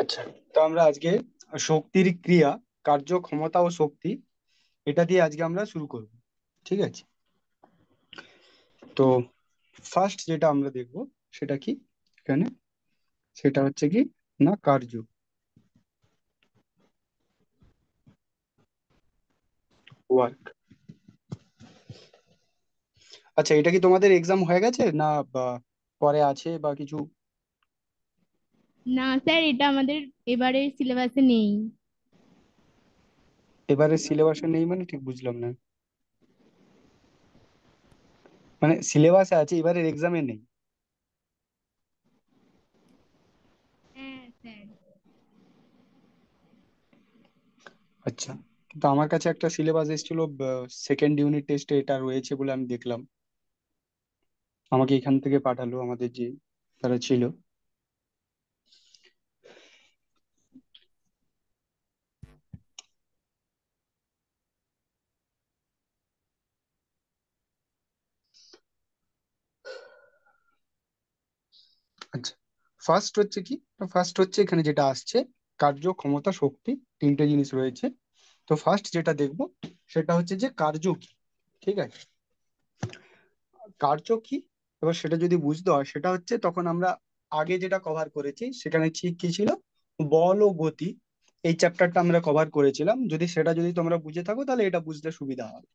আচ্ছা, তো আমরা আজকে শক্তির ক্রিয়া, কার্য, ক্ষমতা ও শক্তি, এটা দিয়ে আজকে আমরা শুরু করব। ঠিক আছে? তো ফার্স্ট যেটা আমরা দেখব সেটা কি এখানে, সেটা হচ্ছে কি না কার্য, ওয়ার্ক। আচ্ছা, এটা কি তোমাদের এক্সাম হয়ে গেছে না বা পরে আছে বা কিছু? না স্যার, এটা আমাদের এবারের সিলেবাসে নেই। এবারে সিলেবাসে নেই মানে ঠিক বুঝলাম না। মানে সিলেবাসে আছে, এবারের এক্সামে নেই? হ্যাঁ স্যার। আচ্ছা, কিন্তু আমার কাছে একটা সিলেবাস এসেছিল, সেকেন্ড ইউনিট টেস্টে এটা রয়েছে বলে আমি দেখলাম। আমাকে এখান থেকে পাঠালো আমাদের যে তারা ছিল। আচ্ছা, ফার্স্ট হচ্ছে কি, ফার্স্ট হচ্ছে এখানে যেটা আসছে কার্য, ক্ষমতা, শক্তি, তিনটে জিনিস রয়েছে। তো ফার্স্ট যেটা দেখব সেটা হচ্ছে যে কার্য কি। ঠিক আছে? কার্য কি, এবার সেটা যদি বুঝতে হয় সেটা হচ্ছে তখন আমরা আগে যেটা কভার করেছি সেখানে ঠিক কি ছিল, বল ও গতি, এই চ্যাপ্টারটা আমরা কভার করেছিলাম। যদি তোমরা বুঝে থাকো তাহলে এটা বুঝতে সুবিধা হবে।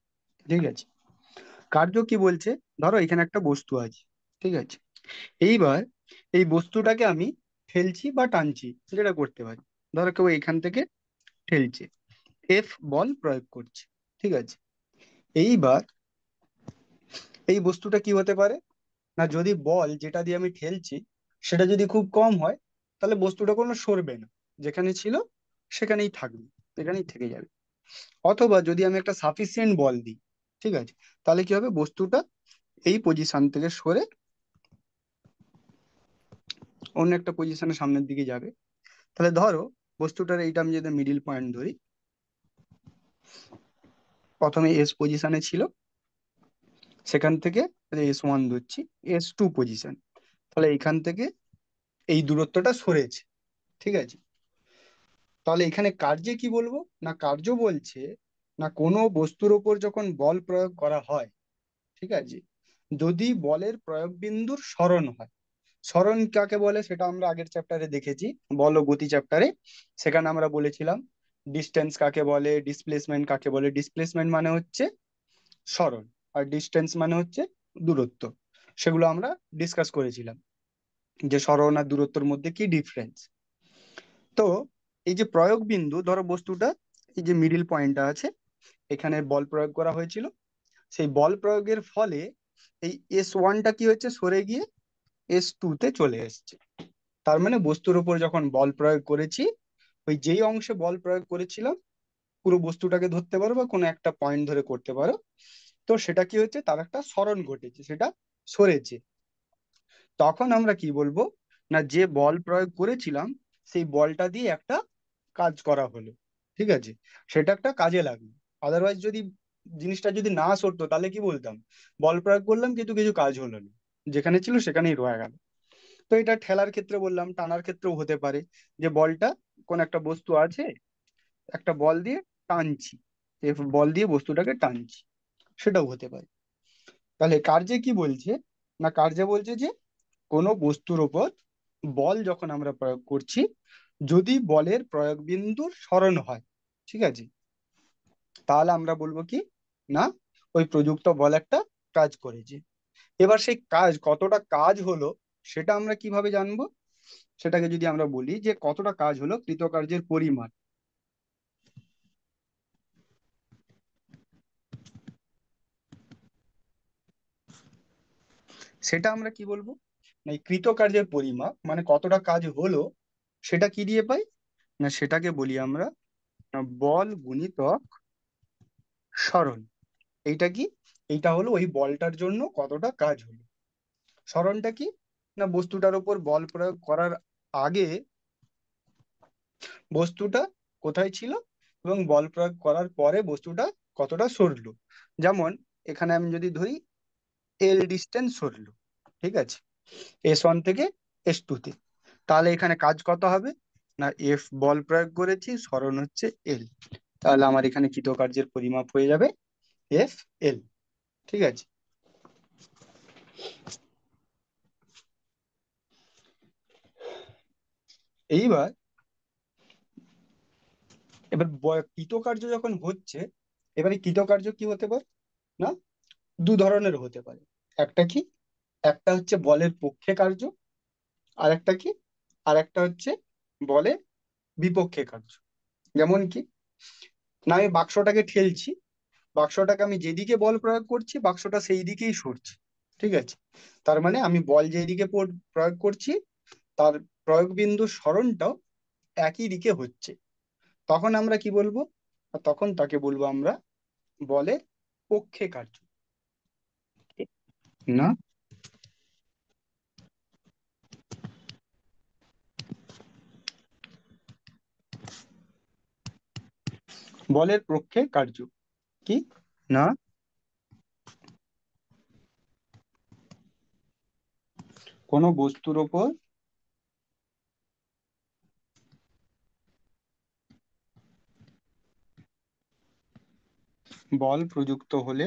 ঠিক আছে? কার্য কি বলছে, ধরো এখানে একটা বস্তু আছে। ঠিক আছে? এইবার এই বস্তুটাকে আমি ঠেলছি বা টানছি, যেটা করতে পারি। ধরো কেউ এখান থেকে ঠেলছে, এফ বল প্রয়োগ করছে। ঠিক আছে? এইবার এই বস্তুটা কি হতে পারে না, যদি বল যেটা দিয়ে আমি ঠেলছি সেটা যদি খুব কম হয়, তাহলে বস্তুটা কোনো সরবে না, যেখানে ছিল সেখানেই থাকবে, এখানেই থেকে যাবে। অথবা যদি আমি একটা সাফিসিয়েন্ট বল দিই, ঠিক আছে, তাহলে কি হবে, বস্তুটা এই পজিশন থেকে সরে অন্য একটা পজিশনের সামনের দিকে যাবে। তাহলে ধরো বস্তুটার এইটা আমি যদি মিডিল পয়েন্ট ধরি, প্রথমে এস পজিশনে ছিল, সেখান থেকে S1 ধরছি, S2 পজিশন, তাহলে এইখান থেকে এই দূরত্বটা সরেছে। ঠিক আছে? তাহলে এখানে কার্যে কি বলবো না, কার্য বলছে না কোনো বস্তুর ওপর যখন বল প্রয়োগ করা হয়, ঠিক আছে, যদি বলের প্রয়োগ বিন্দুর সরণ হয়। সরণ কাকে বলে সেটা আমরা আগের চ্যাপ্টারে দেখেছি, বল ও গতি চ্যাপ্টারে। সেখানে আমরা বলেছিলাম ডিস্টেন্স কাকে বলে, ডিসপ্লেসমেন্ট কাকে বলে। ডিসপ্লেসমেন্ট মানে হচ্ছে সরণ, আর ডিস্টেন্স মানে হচ্ছে দূরত্ব। সেগুলো আমরা ডিসকাস করেছিলাম, যে সরণ আর দূরত্বের মধ্যে কি ডিফারেন্স। তো এই যে প্রয়োগ বিন্দু, ধরো বস্তুটা এই যে মিডিল পয়েন্টটা আছে, এখানে বল প্রয়োগ করা হয়েছিল। সেই বল প্রয়োগের ফলে এই S1টা কি হচ্ছে, সরে গিয়ে S2 তে চলে এসেছে। তার মানে বস্তুর উপর যখন বল প্রয়োগ করেছি, ওই যেই অংশে বল প্রয়োগ করেছিলাম পুরো বস্তুটাকে ধরতে পারো বা কোনো একটা পয়েন্ট ধরে করতে পারো, তো সেটা কি হচ্ছে, তার একটা সরণ ঘটেছে, সেটা সরেছে। তখন আমরা কি বলবো না, যে বল প্রয়োগ করেছিলাম সেই বলটা দিয়ে একটা কাজ করা হলো। ঠিক আছে? সেটা একটা কাজে লাগলো। আদারওয়াইজ যদি জিনিসটা যদি না সরতো তাহলে কি বলতাম, বল প্রয়োগ করলাম কিন্তু কিছু কাজ হলো না, যেখানে ছিল সেখানেই রয়ে গেল। তো এটা ঠেলার ক্ষেত্রে বললাম, টানার ক্ষেত্রেও হতে পারে, যে বলটা কোন একটা বস্তু আছে, একটা বল দিয়ে টানছি, বল দিয়ে বস্তুটাকে টানছি, সেটাও হতে পারে। তাহলে কার্যে কি বলছে না, কার্যে বলছে যে কোনো বস্তুর ওপর বল যখন আমরা প্রয়োগ করছি, যদি বলের প্রয়োগ বিন্দুর সরণ হয়, ঠিক আছে, তাহলে আমরা বলবো কি না, ওই প্রযুক্ত বল একটা কাজ করেছে। এবার সেই কাজ কতটা কাজ হলো সেটা আমরা কিভাবে জানবো, সেটাকে যদি আমরা বলি যে কতটা কাজ হলো, কৃতকার্যের পরিমাণ, সেটা আমরা কি বলবো না, এই কৃতকার্যের পরিমাপ মানে কতটা কাজ হলো, সেটা কি দিয়ে পাই না, সেটাকে বলি আমরা বল গুণিতক সরণ। এইটা কি, এইটা হলো ওই বলটার জন্য কতটা কাজ হলো। সরণটা কি না, বস্তুটার উপর বল প্রয়োগ করার আগে বস্তুটা কোথায় ছিল এবং বল প্রয়োগ করার পরে বস্তুটা কতটা সরলো। যেমন এখানে আমি যদি ধরি এল ডিস্টেন্স সরলো, ঠিক আছে, S1 থেকে S2 তে, তাহলে এখানে কাজ কত হবে না এফ বল প্রয়োগ করেছি, সরণ হচ্ছে এল। তাহলে আমার এখানে কৃতকার্যের পরিমাপ হয়ে যাবে এফ এল। ঠিক আছে। এইবার এবার কৃতকার্য যখন হচ্ছে, এবারে কৃতকার্য কি হতে পারে না, দু ধরনের হতে পারে। একটা কি, একটা হচ্ছে বলের পক্ষে কার্য, আর একটা কি, আর একটা হচ্ছে বলের বিপক্ষে কার্য। যেমন কি, না আমি বাক্সটাকে ঠেলছি, বাক্সটাকে আমি যেদিকে বল প্রয়োগ করছি বাক্সটা সেই দিকেই সরছে। ঠিক আছে। তার মানে আমি বল যেদিকে প্রয়োগ করছি তার প্রয়োগ বিন্দুর সরণটাও একই দিকে হচ্ছে। তখন আমরা কি বলবো, আর তখন তাকে বলবো আমরা বলের পক্ষে কার্য। না, বলের পক্ষে কার্য কি, না কোনো বস্তুর ওপর বল প্রযুক্ত হলে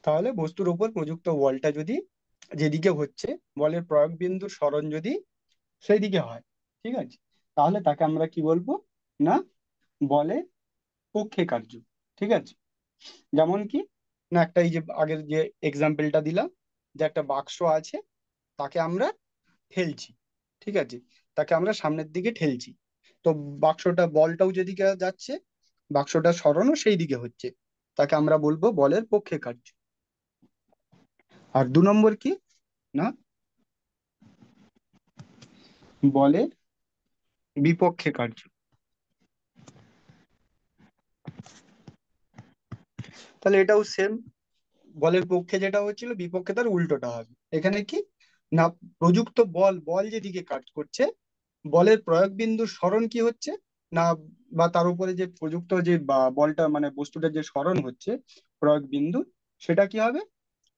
তাহলে বস্তুর ওপর প্রযুক্ত বলটা যদি যেদিকে হচ্ছে বলের প্রয়োগ বিন্দুর সরণ যদি সেই দিকে হয়, ঠিক আছে, তাহলে তাকে আমরা কি বলবো না বলের পক্ষে কার্য। ঠিক আছে। যেমন কি, না একটা এই যে আগের যে এক্সাম্পলটা দিলাম, যে একটা বাক্স আছে, তাকে আমরা ঠেলছি। ঠিক আছে। তাকে আমরা সামনের দিকে ঠেলছি। তো বাক্সটা বলটাও যেদিকে যাচ্ছে বাক্সটার সরণও সেই দিকে হচ্ছে, তাকে আমরা বলবো বলের পক্ষে কার্য। আর দু নম্বর কি, না বলের বিপক্ষে কার্য। তাহলে এটাও সেম, বলের পক্ষে যেটা হচ্ছিল বিপক্ষে তার উল্টোটা হবে। এখানে কি, না প্রযুক্ত বল, বল যেদিকে কাজ করছে বলের প্রয়োগ বিন্দুর সরণ কি হচ্ছে না, বা তার উপরে যে প্রযুক্ত যে বা বলটা মানে বস্তুটার যে সরণ হচ্ছে প্রয়োগ বিন্দু, সেটা কি হবে,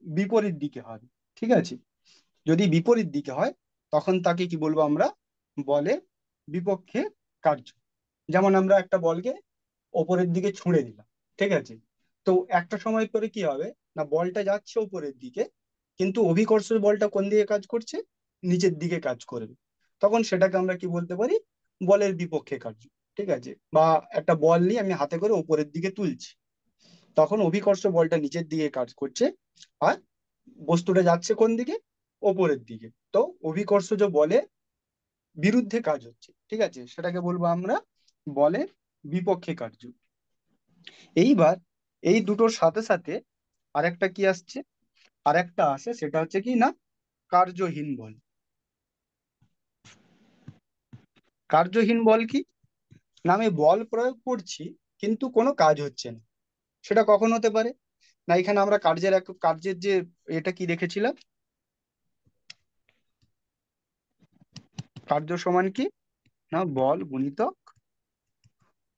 বিপরীত দিকে হবে। ঠিক আছে। যদি বিপরীত দিকে হয় তখন তাকে কি বলবো আমরা বলের বিপক্ষে কার্য। যেমন আমরা একটা বলকে ওপরের দিকে ছুঁড়ে দিলাম, ঠিক আছে, তো একটা সময় পরে কি হবে, না বলটা যাচ্ছে উপরের দিকে কিন্তু অভিকর্ষ বলটা কোন দিকে কাজ করছে, নিচের দিকে কাজ করবে। তখন সেটাকে আমরা কি বলতে পারি, বলের বিপক্ষে কার্য। ঠিক আছে। বা একটা বল নিয়ে আমি হাতে করে উপরের দিকে তুলছি, তখন অভিকর্ষ বলটা নিচের দিকে কাজ করছে আর বস্তুটা যাচ্ছে কোন দিকে, ওপরের দিকে। তো অভিকর্ষজ বলের বিরুদ্ধে কাজ হচ্ছে। ঠিক আছে, সেটাকে বলবো আমরা বলের বিপক্ষে কার্য। এইবার এই দুটোর সাথে সাথে আরেকটা কি আসছে, আরেকটা আসে, সেটা হচ্ছে কি না কার্যহীন বল। কার্যহীন বল কি, না আমি বল প্রয়োগ করছি কিন্তু কোনো কাজ হচ্ছে না। সেটা কখন হতে পারে, না এখানে আমরা কার্যের যে এটা কি রেখেছিলাম, কার্য সমান কি, না বল গুণিতক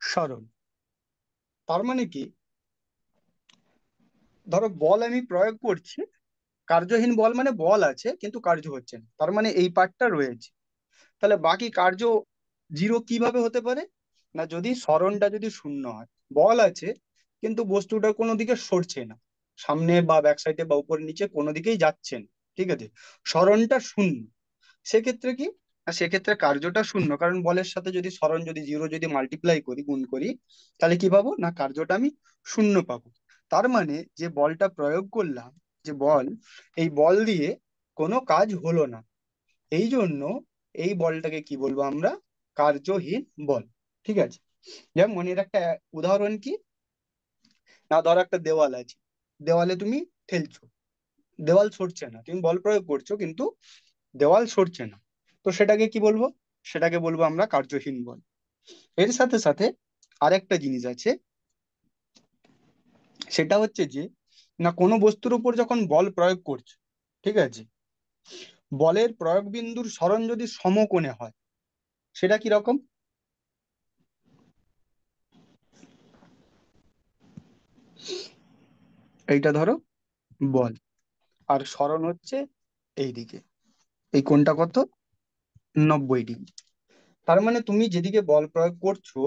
সরণ। তার মানে কি, ধরো বল আমি প্রয়োগ করছি, কার্যহীন বল মানে বল আছে কিন্তু কার্য হচ্ছে না, তার মানে এই পার্টটা রয়েছে। তাহলে বাকি কার্য জিরো কিভাবে হতে পারে, না যদি সরণটা যদি শূন্য হয়, বল আছে কিন্তু বস্তুটা কোনো দিকে সরছে না, সামনে বা ব্যাক সাইডে বা উপর নিচে কোনো দিকেই যাচ্ছে না। ঠিক আছে, সরণটা শূন্য। সেক্ষেত্রে কি, না সেক্ষেত্রে কার্যটা শূন্য, কারণ বলের সাথে যদি সরণ যদি জিরো যদি মাল্টিপ্লাই করি, গুণ করি, তাহলে কি পাবো, না কার্যটা আমি শূন্য পাবো। তার মানে যে বলটা প্রয়োগ করলাম, যে বল, এই বল দিয়ে কোনো কাজ হলো না। এই জন্য এই বলটাকে কি বলবো আমরা? কার্যহীন বল। ঠিক আছে? যেমন এর একটা উদাহরণ কি, না ধরো একটা দেওয়াল আছে, দেওয়ালে তুমি ঠেলছো, দেওয়াল সরছে না, তুমি বল প্রয়োগ করছো কিন্তু দেওয়াল সরছে না, তো সেটাকে কি বলবো? সেটাকে বলবো আমরা কার্যহীন বল। এর সাথে সাথে আরেকটা জিনিস আছে, সেটা হচ্ছে যে, না কোনো বস্তুর উপর যখন বল প্রয়োগ করছো, ঠিক আছে, বলের প্রয়োগ বিন্দুর সরণ যদি সমকোণে হয়, সেটা কি রকম? এইটা ধরো বল, আর সরণ হচ্ছে এইদিকে, এই কোণটা কত? 90 ডিগ্রি। তার মানে তুমি যেদিকে বল প্রয়োগ করছো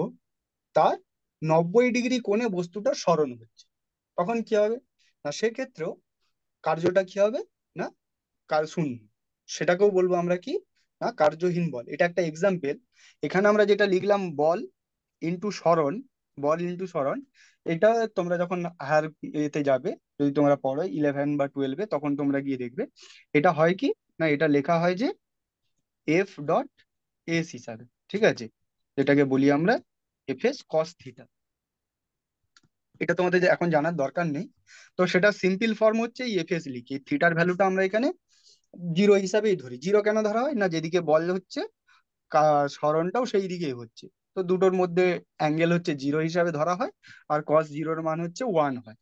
তার 90 ডিগ্রি কোণে বস্তুটা সরণ হচ্ছে, তখন কি হবে? না সেক্ষেত্রেও কার্যটা কি হবে? না কার শূন্য। সেটাকেও বলবো আমরা কি? না কার্যহীন বল। এটা একটা এক্সাম্পল। এখানে আমরা যেটা লিখলাম বল ইন্টু সরণ, বল ইন্টু সরণ, এটা তোমরা যখন হায়ার এতে যাবে, যদি তোমরা পড়ো 11 বা 12-এ, তখন তোমরা গিয়ে দেখবে এটা হয় কি, না এটা লেখা হয় যে এফ ডট এস হিসাবে। ঠিক আছে? যেটাকে বলি আমরা এফ এস কস থিটা। এটা তোমাদের যে এখন জানার দরকার নেই। তো সেটা সিম্পল ফর্ম হচ্ছে এই এফ এস লিখি, থিটার ভ্যালুটা আমরা এখানে জিরো হিসাবেই ধরি। জিরো কেন ধরা হয়? না যেদিকে বল হচ্ছে সরণটাও সেই দিকেই হচ্ছে, তো দুটোর মধ্যে অ্যাঙ্গেল হচ্ছে জিরো হিসাবে ধরা হয়, আর কস জিরোর মান হচ্ছে ওয়ান হয়।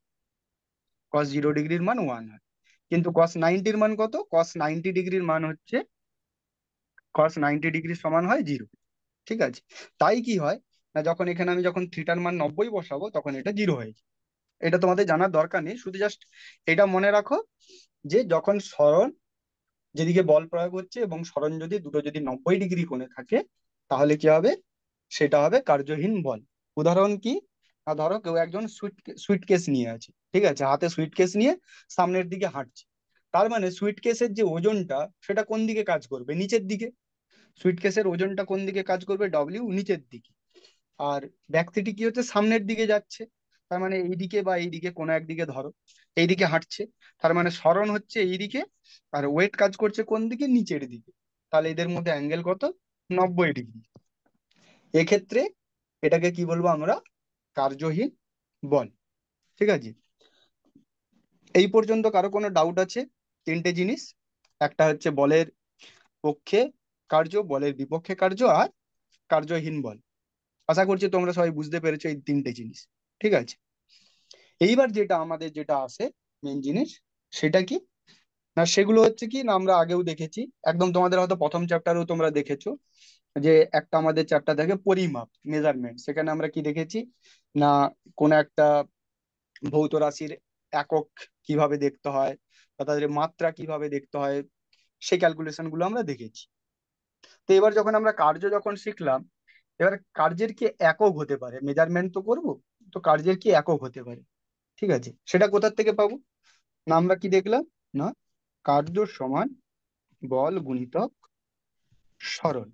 কস 0 ডিগ্রির মান ওয়ান হয়। কিন্তু কস 90-র মান কত? কস 90 ডিগ্রির মান হচ্ছে, কস 90 ডিগ্রি সমান হয় জিরো। ঠিক আছে? তাই কি হয়, না যখন এখানে আমি যখন থিটার মান 90 বসাবো, তখন এটা জিরো হয়ে যায়। এটা তোমাদের জানার দরকার নেই, শুধু জাস্ট এটা মনে রাখো যে যখন সরণ, যেদিকে বল প্রয়োগ হচ্ছে এবং সরণ যদি দুটো যদি 90 ডিগ্রি কোণে থাকে, তাহলে কি হবে? সেটা হবে কার্যহীন বল। উদাহরণ কি, না ধরো কেউ একজন সুইটকেস নিয়ে আছে, ঠিক আছে, হাতে সুইটকেস নিয়ে সামনের দিকে হাঁটছে। তার মানে সুইটকেসের যে ওজনটা, সেটা কোন দিকে কাজ করবে? নিচের দিকে। সুইটকেসের ওজনটা কোন দিকে কাজ করবে? ডব্লিউ, নিচের দিকে। আর ব্যক্তিটি কি হচ্ছে? সামনের দিকে যাচ্ছে। তার মানে এইদিকে বা এইদিকে কোনো একদিকে ধরো, এইদিকে হাঁটছে। তার মানে সরণ হচ্ছে এইদিকে, আর ওয়েট কাজ করছে কোন দিকে? নিচের দিকে। তাহলে এদের মধ্যে অ্যাঙ্গেল কত? 90 ডিগ্রি। এক্ষেত্রে এটাকে কি বলবো আমরা? কার্যহীন বল। ঠিক আছে? এই পর্যন্ত কারো কোনো ডাউট আছে? তিনটে জিনিস, একটা হচ্ছে বলের পক্ষে কার্য, বলের বিপক্ষে কার্য, আর কার্যহীন বল। আশা করছি তোমরা সবাই বুঝতে পেরেছো এই তিনটে জিনিস। ঠিক আছে? এইবার যেটা আমাদের যেটা আসে মেন জিনিস, সেটা কি, না সেগুলো হচ্ছে কি, না আমরা আগেও দেখেছি, একদম তোমাদের হয়তো প্রথম চ্যাপ্টারেও তোমরা দেখেছো, যে একটা আমাদের চ্যাপ্টার থাকে পরিমাপ, মেজারমেন্ট। সেখানে আমরা কি দেখেছি, না কোন একটা ভৌত রাশির একক কিভাবে দেখতে হয়, বা তাদের মাত্রা কিভাবে দেখতে হয়, সেই ক্যালকুলেশন গুলো আমরা দেখেছি। তো এবার যখন আমরা কার্য যখন শিখলাম, এবার কার্যের কি একক হতে পারে? মেজারমেন্ট তো করব, তো কার্যের কি একক হতে পারে? ঠিক আছে, সেটা কোথার থেকে পাবো? না আমরা কি দেখলাম, না কার্য সমান বল গুণিতক সরণ।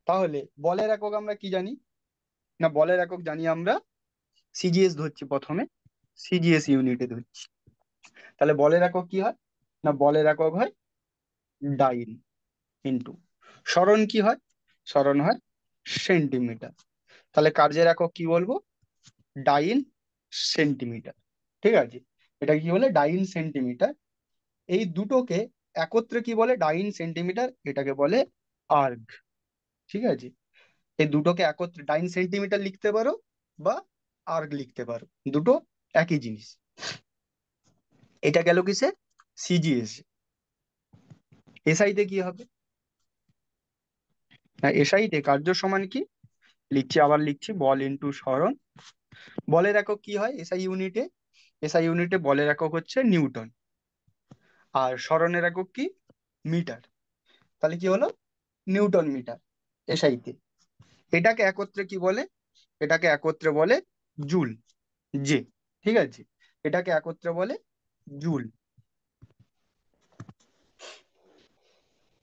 তাহলে বলের একক আমরা কি জানি? না বলের একক জানি আমরা সিজিএস ধরছি প্রথমে, সিজিএস ইউনিটে ধরছি। তাহলে বলের একক কি হয়? না বলের একক হয় ডাইন। ইন্টু সরণ কি হয়? সরণ হয় সেন্টিমিটার। তাহলে কার্যের একক কি বলবো? ডাইন সেন্টিমিটার। ঠিক আছে? এটা কি বলে? ডাইন সেন্টিমিটার। এই দুটোকে একত্রে কি বলে? ডাইন সেন্টিমিটার, এটাকে বলে আর্গ। ঠিক আছে? এই দুটোকে একত্রে ডাইন সেন্টিমিটার লিখতে পারো বা আর্গ লিখতে পারো, দুটো একই জিনিস। এটা গেল কিসে? সিজিএস। এসআইতে কি হবে? না এসআইতে কার্য সমান কি লিখছি, আবার লিখছি বল ইন্টু সরণ। বলের একক কি হয় এসআই ইউনিটে? এসআই ইউনিটে বলের একক হচ্ছে নিউটন, আর সরণের একক কি? মিটার। তাহলে কি হলো? নিউটন মিটার এসআইতে। এটাকে একত্রে কি বলে? এটাকে একত্রে বলে জুল। জে। ঠিক আছে? এটাকে একত্রে বলে জুল।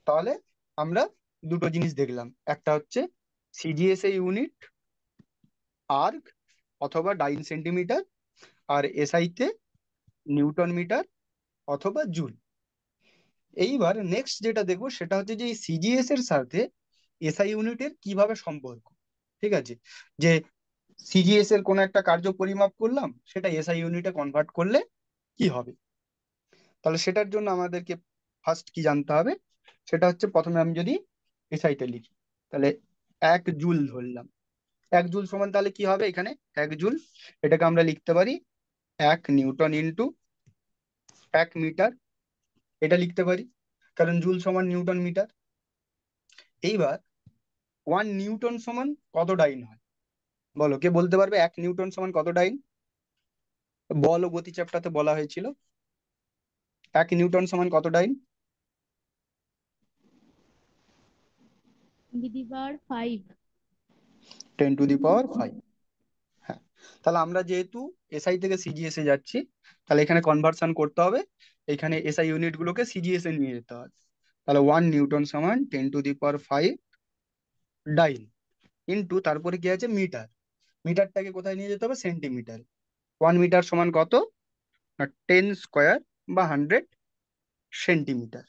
তাহলে আমরা দুটো জিনিস দেখলাম, একটা হচ্ছে সিজিএসএ ইউনিট আর্গ অথবা ডাইন সেন্টিমিটার, আর এসআইতে নিউটন মিটার অথবা জুল। এইবার নেক্সট যেটা দেখবো সেটা হচ্ছে যে এই সিজিএস এর সাথে এসআই ইউনিটের কিভাবে সম্পর্ক। ঠিক আছে, যে সিজিএস এর কোনো একটা কার্য পরিমাপ করলাম, সেটা এসআই ইউনিটে কনভার্ট করলে কি হবে। তাহলে সেটার জন্য আমাদেরকে ফার্স্ট কি জানতে হবে, সেটা হচ্ছে প্রথমে আমি যদি এসআইটা লিখি, তাহলে 1 জুল ধরলাম। 1 জুল সমান তাহলে কি হবে এখানে, 1 জুল, এটাকে আমরা লিখতে পারি 1 নিউটন ইন্টু 1 মিটার, এটা লিখতে পারি, কারণ জুল সমান নিউটন মিটার। এইবার 1 নিউটন সমান কত ডাইন হয়, বলো, কে বলতে পারবে 1 নিউটন সমান কত ডাইন? বল ও গতি চ্যাপ্টারতে বলা হয়েছিল 1 নিউটন সমান কত ডাইন। 10^5। 10⁵ হ্যাঁ। তাহলে আমরা যেহেতু এসআই থেকে সিজিএস এ যাচ্ছি, তাহলে এখানে কনভার্সন করতে হবে, এখানে এসআই ইউনিট গুলোকে সিজিএস এ নিয়ে যেতে হবে। তাহলে 1 নিউটন সমান 10⁵ ডাইন, ইন্টু তারপরে কি আছে মিটার, মিটারটাকে কোথায় নিয়ে যেতে হবে, সেন্টিমিটার। 1 মিটার সমান কত না 10 স্কোয়ার বা 100 সেন্টিমিটার।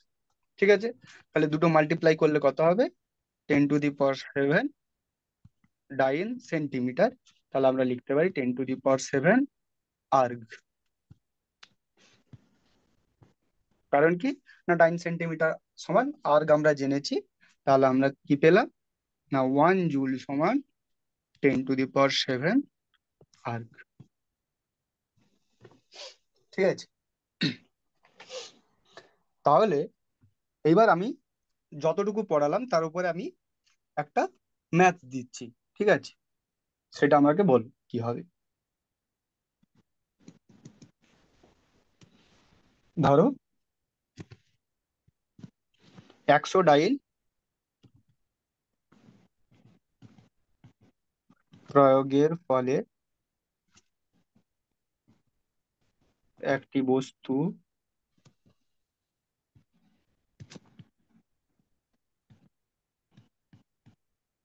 ঠিক আছে, তাহলে দুটো মাল্টিপ্লাই করলে কত হবে, 10⁷ ডাইন সেন্টিমিটার। তাহলে আমরা লিখতে পারি 10⁷ আর্গ। কারণ কি না ডাইন সেন্টিমিটার সমান আর্গ আমরা জেনেছি, তাহলে আমরা কি পেলাম না 1 জুল সমান 10⁷ আর্গ। ঠিক আছে, তাহলে এইবার আমি যতটুকু পড়ালাম তার উপরে আমি একটা ম্যাথ দিচ্ছি। ঠিক আছে, সেটা আমাকে বল কি হবে। ধরো 100 ডাইন প্রয়োগের ফলে একটি বস্তু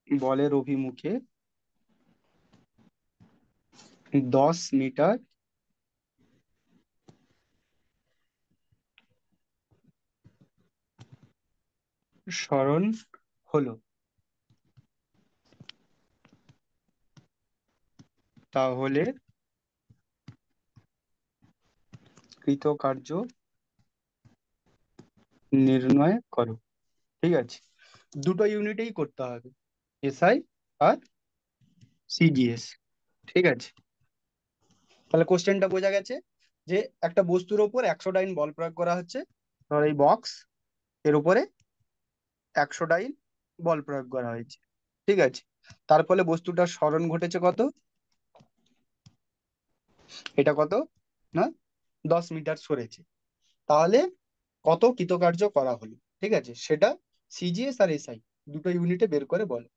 বলের অভিমুখে 10 মিটার সরণ হলো, তাহলে কৃতকার্য নির্ণয় করো। ঠিক আছে, দুটো ইউনিটেই করতে হবে, এসআই আর সিজিএস। ঠিক আছে, তাহলে কোশ্চেনটা বোঝা গেছে যে একটা বস্তুর ওপর 100 ডাইন বল প্রয়োগ করা হচ্ছে। ধর এই বক্স, এর উপরে 100 ডাইন বল প্রয়োগ করা হয়েছে। ঠিক আছে, তার ফলে বস্তুটার সরণ ঘটেছে কত, এটা কত না 10 মিটার সরেছে। তাহলে কত কৃতকার্য করা হলো, ঠিক আছে, সেটা সিজিএস আর এসআই দুটো ইউনিটে বের করে বলো।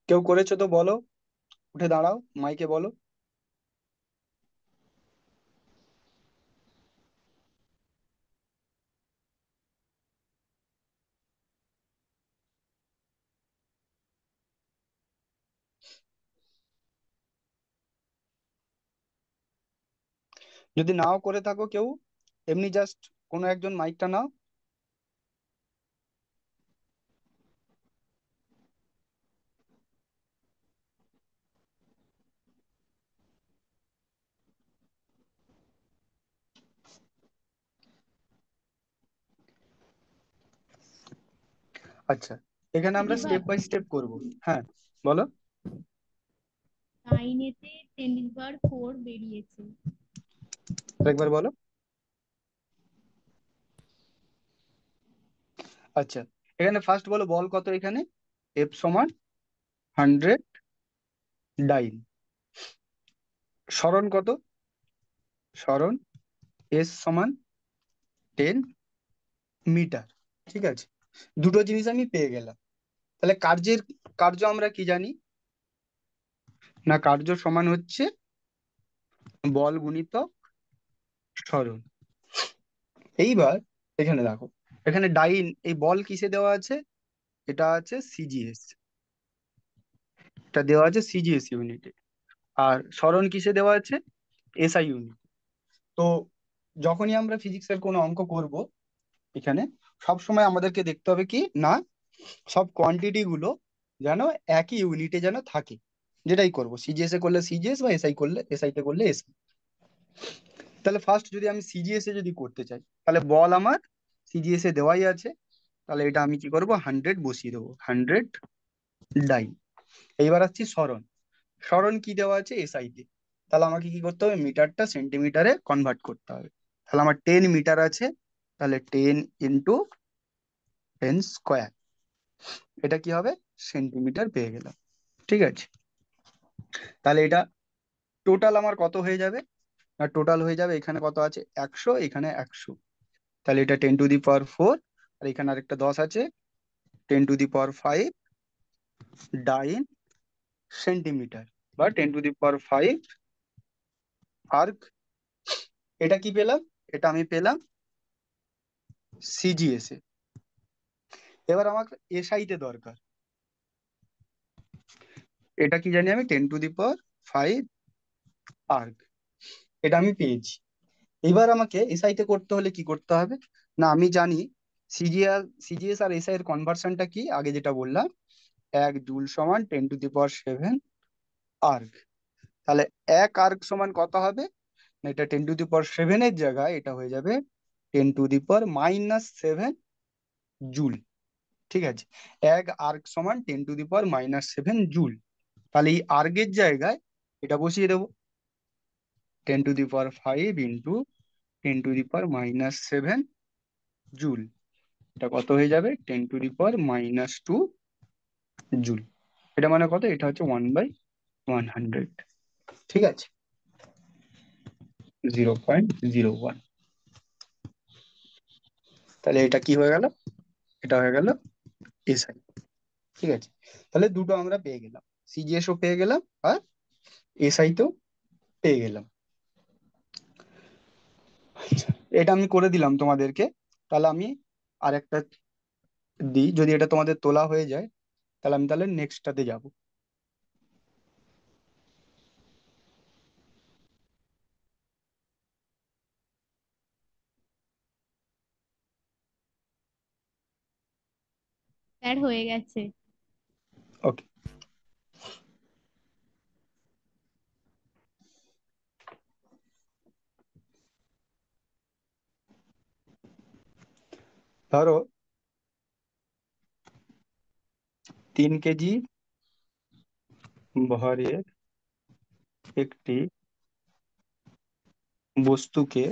কেউ করেছো তো বলো, উঠে দাঁড়াও, মাইকে বলো। যদি নাও করে থাকো কেউ, এমনি জাস্ট কোনো একজন মাইকটা নাও। আচ্ছা, এখানে আমরা দিদিভাই, স্টেপ বাই স্টেপ করব। হ্যাঁ, বলো। 9-এতে 10^4 বেরিয়েছে। একবার বলো। আচ্ছা, এখানে ফার্স্ট বলো বল কত এখানে। এফ সমান 100 ডাইন। সরণ কত? সরণ এস সমান 10 মিটার। ঠিক আছে, দুটো জিনিস আমি পেয়ে গেলাম। তাহলে কার্য আমরা কি জানি? না, কার্য সমান হচ্ছে বল গুণিতক সরণ। এইবার এখানে দেখো, এখানে ডাইন, এই বল কিসে দেওয়া আছে? এটা আছে সিজিএস, এটা দেওয়া আছে সিজিএস ইউনিটে। আর সরণ কিসে দেওয়া আছে? SI unit. তো যখনই আমরা ফিজিক্সের কোনো অঙ্ক করব, এখানে সব সময় আমাদেরকে দেখতে হবে কি না, সব কোয়ান্টিটি গুলো যেন একই ইউনিটে যেন থাকে। যেটাই করব, সিজিএস এ করলে সিজিএস, বা এসআই করলে এসআই তে করলে এসআই। তাহলে ফার্স্ট যদি আমি সিজিএস এ যদি করতে চাই, তাহলে বল আমার সিজিএস এ দেওয়াই আছে। তাহলে এটা আমি কি করব, 100 বসিয়ে দেবো, 100 ডাই। এইবার আসছি সরণ। সরণ কি দেওয়া আছে? এসআই তে। তাহলে আমাকে কি করতে হবে, মিটারটা সেন্টিমিটারে কনভার্ট করতে হবে। তাহলে আমার 10 মিটার আছে, তাহলে 10 ইন্টু 10 স্কোয়ার, এটা কি হবে, সেন্টিমিটার পেয়ে গেলাম। ঠিক আছে, তাহলে এটা টোটাল আমার কত হয়ে যাবে? না, টোটাল হয়ে যাবে, এখানে কত আছে 100, এখানে 100। তাহলে এটা 10^4, আর এখানে আরেকটা 10 আছে, 10^5 ডাইন সেন্টিমিটার, বা 10^5 আর্ক। এটা কি পেলাম? এটা আমি পেলাম সিজিএস এ। এবার আমাকে এসআই তে দরকার। এটা কি জানি আমি, 10^5 আর্ক, এটা আমি পেয়েছি। এবার আমাকে এসআই তে করতে হলে কি করতে হবে? না, আমি জানি সিজিএস আর এসআই এর কনভার্সনটা কি, আগে যেটা বললাম, 1 জুল সমান 10^7 আর্ক। তাহলে 1 আর্ক সমান কত হবে? না, এটা 10^7 এর জায়গায় এটা হয়ে যাবে 10^-7 জুল। ঠিক আছে, 1 আর্ক সমান 10^-7 জুল। তাহলে এই আর্গের জায়গায় এটা বসিয়ে দেবো, 10^5 × 10^-7 জুল। এটা কত হয়ে যাবে, 10^-2 জুল। এটা মানে কত? এটা হচ্ছে 1/100। ঠিক আছে, 0.01। তাহলে এটা কি হয়ে গেল? এটা হয়ে গেল এসআই। ঠিক আছে, তাহলে দুটো আমরা পেয়ে গেলাম, সিজিএসও পেয়ে গেলাম, আর এসআই তেও পেয়ে গেলাম। আচ্ছা, এটা আমি করে দিলাম তোমাদেরকে। তাহলে আমি আরেকটা দিই, যদি এটা তোমাদের তোলা হয়ে যায়, তাহলে আমি তাহলে নেক্সটটাতে যাব। স্যার, হয়ে গেছে। ওকে, ধরো 3 কেজি ভরের একটি বস্তুকে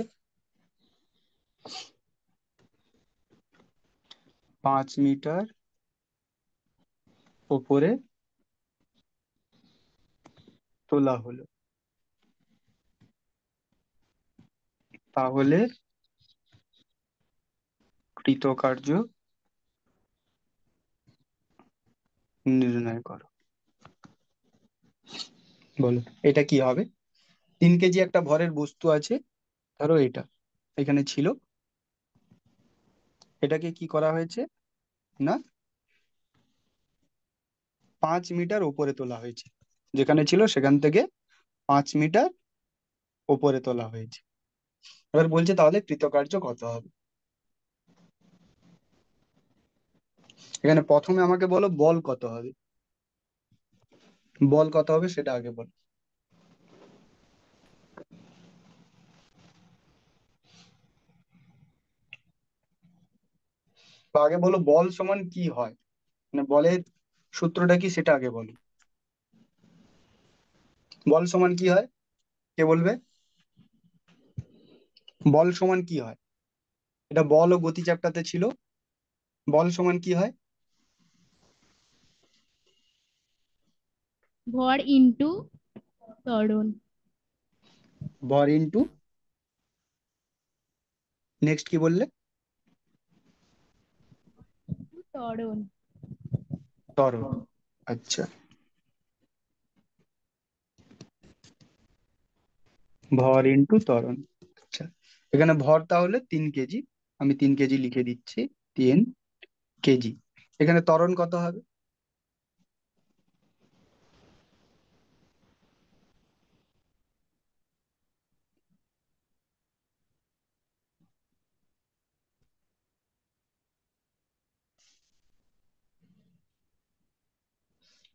5 মিটার ওপরে তোলা হলো। তাহলে কৃতকার্য নির্ণয় করো। বলো, এটা কি হবে? 3 কেজি একটা ভরের বস্তু আছে, ধরো এটা এখানে ছিল। এটাকে কি করা হয়েছে? না, 5 মিটার ওপরে তোলা হয়েছে, যেখানে ছিল সেখান থেকে 5 মিটার ওপরে তোলা হয়েছে। এবার বলছে তাহলে কৃতকার্য কত হবে। এখানে প্রথমে আমাকে বলো বল কত হবে, বল কত হবে সেটা আগে বলো। বা আগে বলো বল সমান কি হয়, মানে বলের সূত্রটা কি সেটা আগে বলো। বল সমান কি হয়, কে বলবে? বল সমান কি হয়? এটা বল ও গতি চ্যাপ্টারতে ছিল। বল সমান কি হয়? ভর ইনটু ত্বরণ। ভর ইন্টু, নেক্সট কি বললে? ত্বরণ। ত্বরণ। আচ্ছা, ভর ইন্টু ত্বরণ। আচ্ছা, এখানে ভর তাহলে 3 কেজি, আমি 3 কেজি লিখে দিচ্ছি, 3 কেজি। এখানে ত্বরণ কত হবে?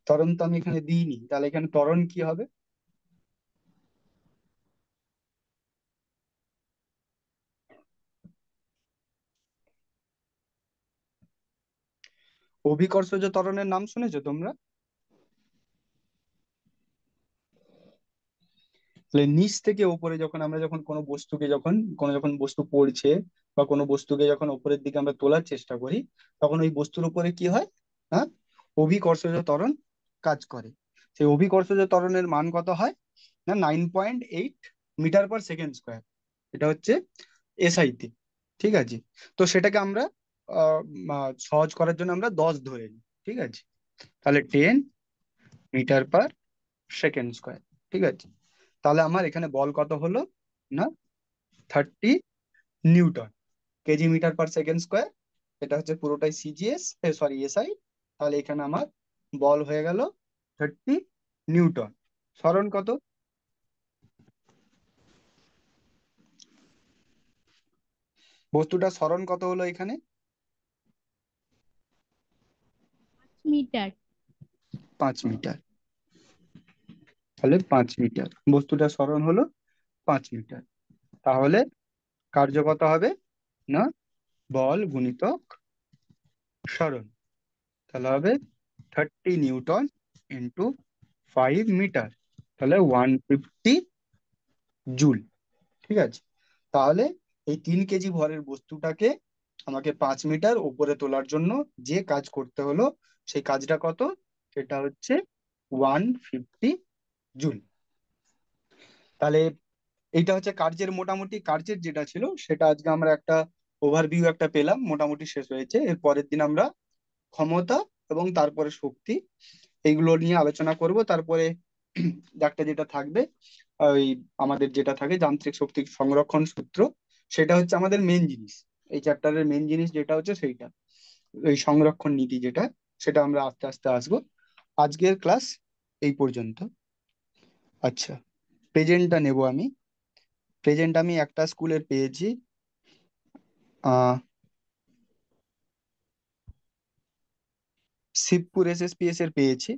ত্বরণ তো আমি এখানে দিইনি, তাহলে এখানে ত্বরণ কি হবে? অভিকর্ষজ ত্বরণের নাম শুনেছো তোমরা? তাহলে নিচ থেকে উপরে যখন আমরা যখন কোনো বস্তুকে যখন কোনো যখন বস্তু পড়ছে বা কোনো বস্তুকে যখন উপরের দিকে আমরা তোলার চেষ্টা করি, তখন ওই বস্তুর উপরে কি হয়, হ্যাঁ, অভিকর্ষজ ত্বরণ কাজ করে। সেই অভিকর্ষজ ত্বরণের মান কত হয় না 9.8 মিটার পার সেকেন্ড স্কোয়ার। এটা হচ্ছে এসআইতে, ঠিক আছে। তো সেটাকে আমরা আহ, সহজ করার জন্য আমরা 10 ধরে নিই, ঠিক আছে। তাহলে 10 মিটার পার সেকেন্ড স্কোয়ার, ঠিক আছে। তাহলে আমার এখানে বল কত হলো না 30 newton, kg metre per second square. এটা হচ্ছে পুরোটাই সিজিএস, সরি এসআই। তাহলে এখানে আমার বল হয়ে গেল 30 নিউটন। সরণ কত? বস্তুটা সরণ কত হলো এখানে? 5 মিটার। 5 মিটার। তাহলে 5 মিটার বস্তুটা সরণ হলো 5 মিটার। তাহলে কার্য কত হবে না বল গুণিতক সরণ, তাহলে হবে 30 নিউটন ইন্টু 5 মিটার, তাহলে 150 জুল, ঠিক আছে। তাহলে এই 3 কেজি ভরের বস্তুটাকে আমাকে 5 মিটার উপরে তোলার জন্য যে কাজ করতে হলো, সেই কাজটা কত? সেটা হচ্ছে 150 জুল। তাহলে এইটা হচ্ছে কার্যের, মোটামুটি কার্যের যেটা ছিল সেটা আজকে আমরা একটা ওভারভিউ একটা পেলাম, মোটামুটি শেষ হয়েছে। এর পরের দিন আমরা ক্ষমতা এবং তারপরে শক্তি, এইগুলো নিয়ে আলোচনা করব। তারপরে একটা যেটা থাকবে, ওই আমাদের যেটা থাকে যান্ত্রিক শক্তি সংরক্ষণ সূত্র, সেটা হচ্ছে আমাদের মেন জিনিস। এই চ্যাপ্টারের মেন জিনিস যেটা হচ্ছে সেইটা, ওই সংরক্ষণ নীতি যেটা, সেটা আমরা আস্তে আস্তে আসবো। আজকের ক্লাস এই পর্যন্ত। আচ্ছা, প্রেজেন্টটা নেব আমি। প্রেজেন্ট আমি একটা স্কুলের পেয়েছি, শিবপুর এসএসপিএস এর পেয়েছি।